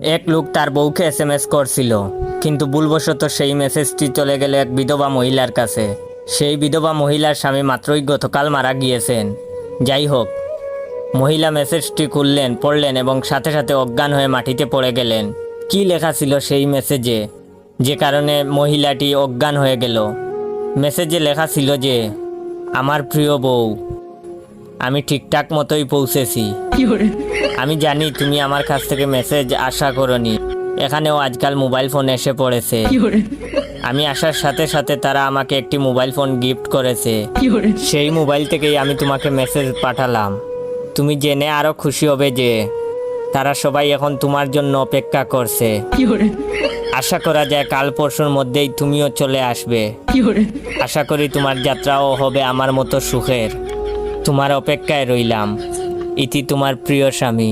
এক লোক তার বউকে এসএমএস করছিল, কিন্তু ভুলবশত সেই মেসেজটি চলে গেল এক বিধবা মহিলার কাছে। সেই বিধবা মহিলার স্বামী মাত্রই গতকাল মারা গিয়েছেন। যাই হোক, মহিলা মেসেজটি খুললেন, পড়লেন এবং সাথে সাথে অজ্ঞান হয়ে মাটিতে পড়ে গেলেন। কি লেখা ছিল সেই মেসেজে, যে কারণে মহিলাটি অজ্ঞান হয়ে গেল? মেসেজে লেখা ছিল যে, আমার প্রিয় বউ, আমি ঠিকঠাক মতোই পৌঁছেছি। আমি জানি তুমি আমার কাছ থেকে মেসেজ আশা করনি। এখানেও আজকাল মোবাইল ফোন এসে পড়েছে। আমি আসার সাথে সাথে তারা আমাকে একটি মোবাইল ফোন গিফট করেছে। সেই মোবাইল থেকেই আমি তোমাকে মেসেজ পাঠালাম। তুমি জেনে আরো খুশি হবে যে তারা সবাই এখন তোমার জন্য অপেক্ষা করছে। আশা করা যায় কাল পরশুর মধ্যেই তুমিও চলে আসবে। আশা করি তোমার যাত্রাও হবে আমার মতো সুখের। তোমার অপেক্ষায় রইলাম। ইতি তোমার প্রিয় স্বামী।